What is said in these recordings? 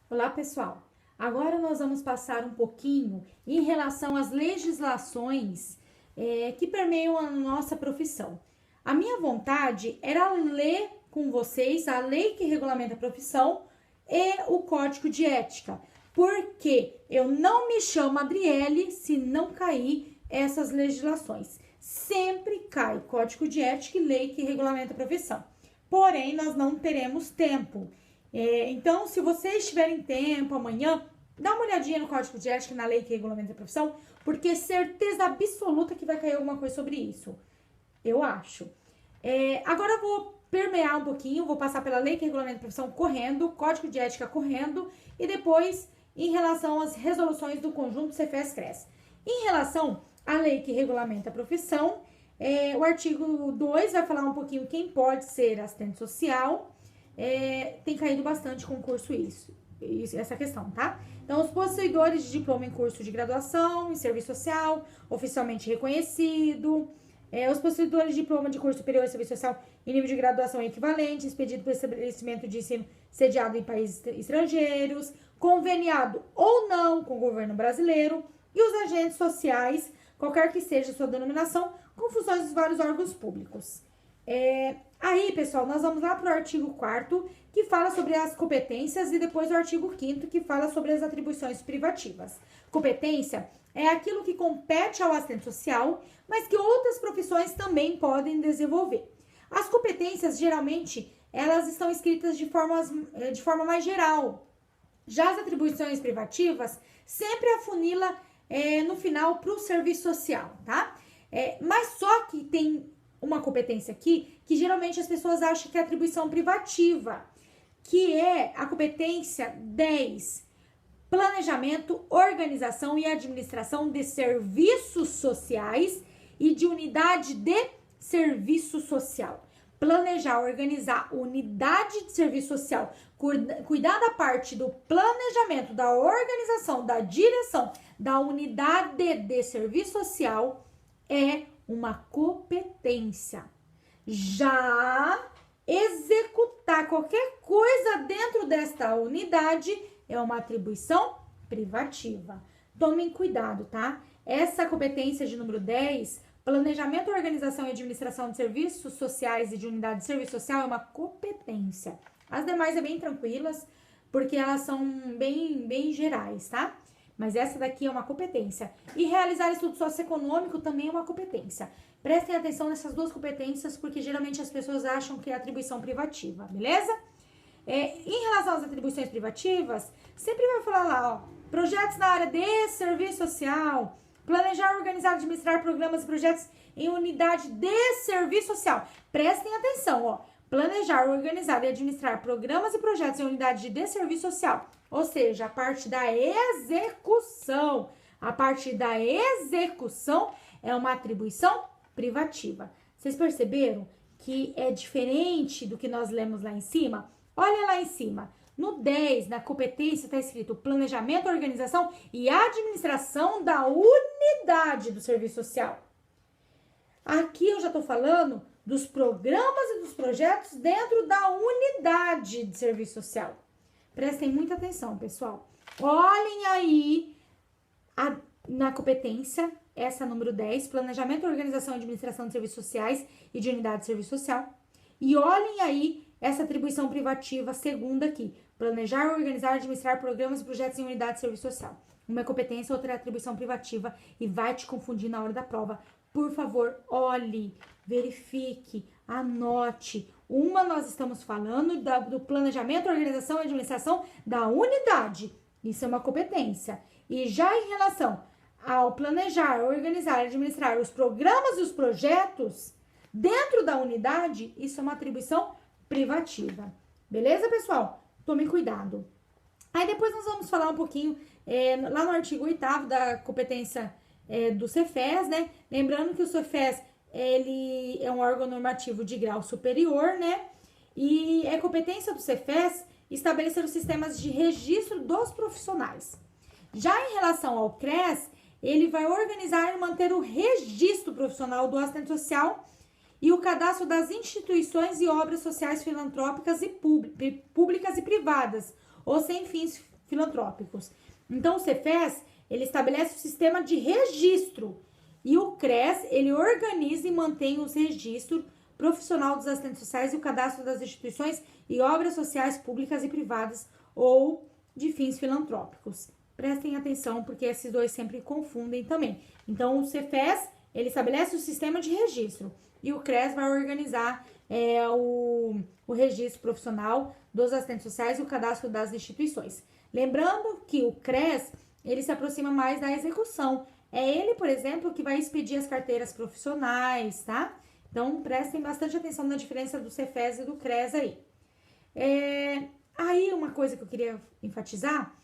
Olá, pessoal. Agora nós vamos passar um pouquinho em relação às legislações que permeiam a nossa profissão. A minha vontade era ler com vocês a lei que regulamenta a profissão e o código de ética, porque eu não me chamo Adriele se não cair essas legislações. Sempre cai código de ética e lei que regulamenta a profissão. Porém, nós não teremos tempo. Então, se vocês tiverem tempo amanhã, dá uma olhadinha no código de ética, na lei que regulamenta a profissão, porque certeza absoluta que vai cair alguma coisa sobre isso. Eu acho. Agora eu vou permear um pouquinho, vou passar pela lei que regulamenta a profissão correndo, código de ética correndo, e depois em relação às resoluções do conjunto Cefes-Cres. Em relação à lei que regulamenta a profissão, o artigo 2 vai falar um pouquinho quem pode ser assistente social. Tem caído bastante concurso essa questão, tá? Então, os possuidores de diploma em curso de graduação, em serviço social, oficialmente reconhecido, os possuidores de diploma de curso superior em serviço social em nível de graduação equivalente, expedido por estabelecimento de ensino sediado em países estrangeiros, conveniado ou não com o governo brasileiro, e os agentes sociais, qualquer que seja a sua denominação, com funções dos vários órgãos públicos. Aí, pessoal, nós vamos lá para o artigo 4º, que fala sobre as competências, e depois o artigo 5º, que fala sobre as atribuições privativas. Competência é aquilo que compete ao assistente social, mas que outras profissões também podem desenvolver. As competências, geralmente, elas estão escritas de forma mais geral. Já as atribuições privativas, sempre afunila no final para o serviço social, tá? Mas só que tem uma competência aqui que geralmente as pessoas acham que é atribuição privativa, que é a competência 10, planejamento, organização e administração de serviços sociais e de unidade de serviço social. Planejar, organizar unidade de serviço social, cuidar da parte do planejamento, da organização, da direção, da unidade de serviço social é uma competência. Já executar qualquer coisa dentro desta unidade é uma atribuição privativa. Tomem cuidado, tá? Essa competência de número 10, planejamento, organização e administração de serviços sociais e de unidade de serviço social, é uma competência. As demais é bem tranquilas, porque elas são bem gerais, tá? Mas essa daqui é uma competência. E realizar estudo socioeconômico também é uma competência. Prestem atenção nessas duas competências, porque geralmente as pessoas acham que é atribuição privativa, beleza? Em relação às atribuições privativas, sempre vai falar lá, ó, projetos na área de serviço social, planejar, organizar, administrar programas e projetos em unidade de serviço social. Prestem atenção, ó. Planejar, organizar e administrar programas e projetos em unidade de serviço social. Ou seja, a parte da execução. A parte da execução é uma atribuição privativa. Vocês perceberam que é diferente do que nós lemos lá em cima? Olha lá em cima. No 10, na competência, está escrito planejamento, organização e administração da unidade do serviço social. Aqui eu já estou falando dos programas e dos projetos dentro da unidade de serviço social. Prestem muita atenção, pessoal. Olhem aí na competência, essa número 10, planejamento, organização e administração de serviços sociais e de unidade de serviço social. E olhem aí essa atribuição privativa segunda aqui, planejar, organizar e administrar programas e projetos em unidade de serviço social. Uma é competência, outra é atribuição privativa e vai te confundir na hora da prova. Por favor, olhe, verifique, anote. Uma nós estamos falando do planejamento, organização e administração da unidade. Isso é uma competência. E já em relação ao planejar, organizar e administrar os programas e os projetos dentro da unidade, isso é uma atribuição privativa. Beleza, pessoal? Tomem cuidado. Aí depois nós vamos falar um pouquinho lá no artigo 8º da competência do Cefes, né? Lembrando que o Cefes, ele é um órgão normativo de grau superior, né? E é competência do Cefes estabelecer os sistemas de registro dos profissionais. Já em relação ao CRES, ele vai organizar e manter o registro profissional do assistente social e o cadastro das instituições e obras sociais filantrópicas e públicas e privadas, ou sem fins filantrópicos. Então, o Cefes, ele estabelece o sistema de registro e o CRES, ele organiza e mantém os registros profissional dos assistentes sociais e o cadastro das instituições e obras sociais públicas e privadas ou de fins filantrópicos. Prestem atenção, porque esses dois sempre confundem também. Então, o Cefes, ele estabelece o sistema de registro e o CRES vai organizar o registro profissional dos assistentes sociais e o cadastro das instituições. Lembrando que o CRES, ele se aproxima mais da execução. É ele, por exemplo, que vai expedir as carteiras profissionais, tá? Então, prestem bastante atenção na diferença do Cefes e do CRES aí. Aí, uma coisa que eu queria enfatizar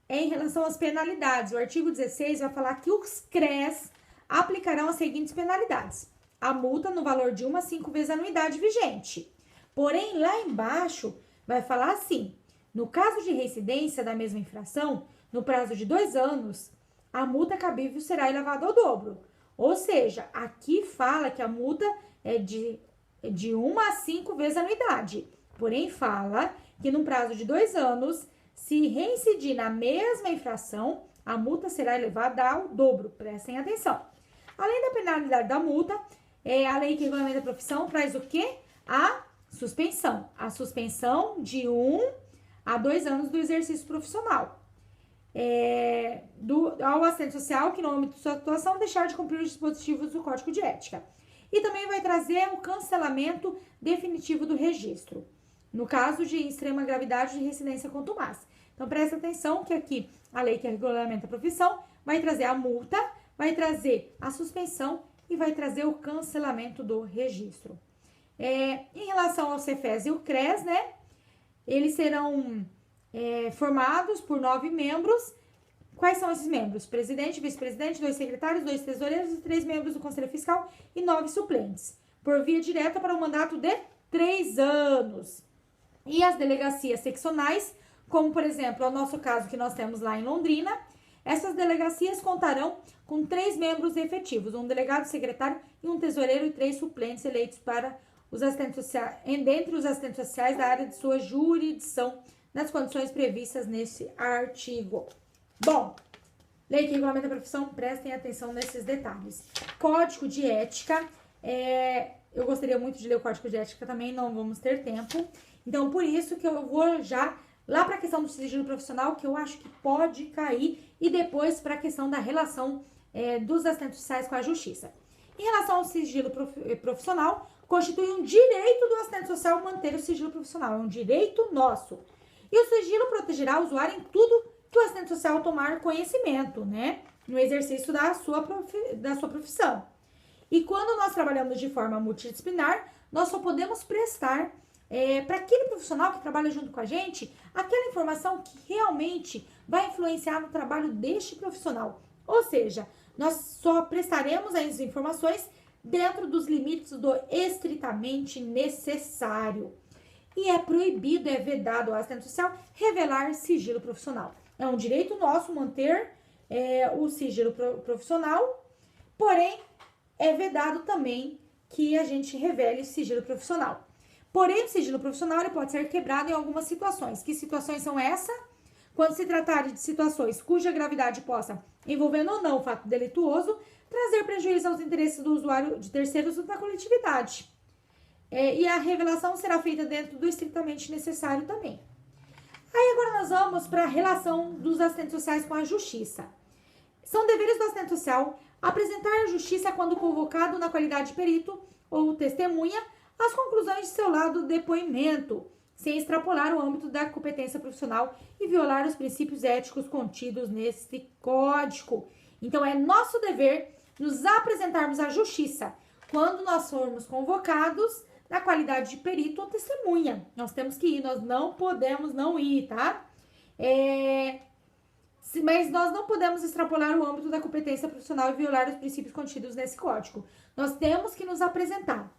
é em relação às penalidades. O artigo 16 vai falar que os CRES aplicarão as seguintes penalidades. A multa no valor de 1 a 5 vezes a anuidade vigente. Porém, lá embaixo, vai falar assim, no caso de reincidência da mesma infração, no prazo de 2 anos, a multa cabível será elevada ao dobro. Ou seja, aqui fala que a multa é de 1 a 5 vezes a anuidade. Porém, fala que no prazo de 2 anos, se reincidir na mesma infração, a multa será elevada ao dobro. Prestem atenção. Além da penalidade da multa, a lei que regulamenta a profissão traz o quê? A suspensão. A suspensão de 1 a 2 anos do exercício profissional. Ao assistente social que, no âmbito de sua atuação, deixar de cumprir os dispositivos do Código de Ética. E também vai trazer o cancelamento definitivo do registro, no caso de extrema gravidade de reincidência contumaz. Então, presta atenção que aqui a lei que regulamenta a profissão vai trazer a multa, vai trazer a suspensão e vai trazer o cancelamento do registro. Em relação ao Cefes e o CRES, né, eles serão formados por 9 membros. Quais são esses membros? Presidente, vice-presidente, 2 secretários, 2 tesoureiros e 3 membros do Conselho Fiscal e 9 suplentes, por via direta para um mandato de 3 anos. E as delegacias seccionais, como, por exemplo, é o nosso caso que nós temos lá em Londrina, essas delegacias contarão com 3 membros efetivos, um delegado secretário e um tesoureiro e 3 suplentes eleitos para os assistentes sociais, dentre os assistentes sociais da área de sua jurisdição, nas condições previstas nesse artigo. Bom, lei que regulamenta a profissão, prestem atenção nesses detalhes. Código de ética, eu gostaria muito de ler o código de ética também, não vamos ter tempo. Então, por isso que eu vou já lá para a questão do sigilo profissional, que eu acho que pode cair, e depois para a questão da relação dos assistentes sociais com a justiça. Em relação ao sigilo profissional, constitui um direito do assistente social manter o sigilo profissional, é um direito nosso. E o sigilo protegerá o usuário em tudo que o assistente social tomar conhecimento, né, no exercício da sua profissão. E quando nós trabalhamos de forma multidisciplinar, nós só podemos prestar para aquele profissional que trabalha junto com a gente, aquela informação que realmente vai influenciar no trabalho deste profissional. Ou seja, nós só prestaremos as informações dentro dos limites do estritamente necessário. E é proibido, é vedado ao assistente social revelar sigilo profissional. É um direito nosso manter o sigilo profissional, porém, é vedado também que a gente revele sigilo profissional. Porém, o sigilo profissional ele pode ser quebrado em algumas situações. Que situações são essas? Quando se tratar de situações cuja gravidade possa, envolvendo ou não o fato delituoso, trazer prejuízo aos interesses do usuário de terceiros ou da coletividade. E a revelação será feita dentro do estritamente necessário também. Aí agora nós vamos para a relação dos assistentes sociais com a justiça. São deveres do assistente social apresentar à justiça quando convocado na qualidade de perito ou testemunha as conclusões de seu lado do depoimento, sem extrapolar o âmbito da competência profissional e violar os princípios éticos contidos nesse código. Então, é nosso dever nos apresentarmos à justiça quando nós formos convocados na qualidade de perito ou testemunha. Nós temos que ir, nós não podemos não ir, tá? Mas nós não podemos extrapolar o âmbito da competência profissional e violar os princípios contidos nesse código. Nós temos que nos apresentar.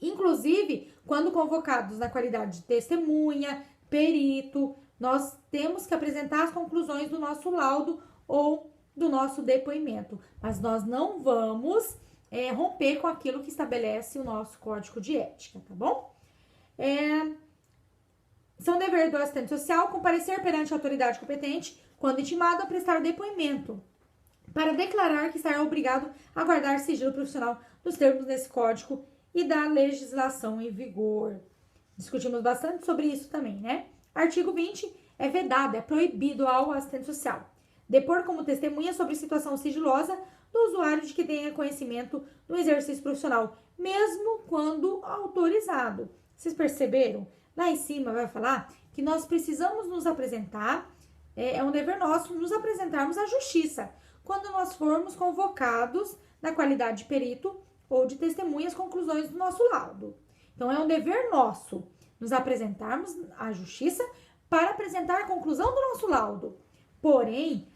Inclusive, quando convocados na qualidade de testemunha, perito, nós temos que apresentar as conclusões do nosso laudo ou do nosso depoimento. Mas nós não vamos romper com aquilo que estabelece o nosso código de ética, tá bom? São dever do assistente social comparecer perante a autoridade competente quando intimado a prestar depoimento, para declarar que estará obrigado a guardar sigilo profissional dos termos desse código e da legislação em vigor. Discutimos bastante sobre isso também, né? Artigo 20, é vedado, é proibido ao assistente social depor como testemunha sobre situação sigilosa do usuário de que tenha conhecimento no exercício profissional, mesmo quando autorizado. Vocês perceberam? Lá em cima vai falar que nós precisamos nos apresentar, é um dever nosso nos apresentarmos à justiça quando nós formos convocados na qualidade de perito ou de testemunha às conclusões do nosso laudo. Então, é um dever nosso nos apresentarmos à justiça para apresentar a conclusão do nosso laudo. Porém,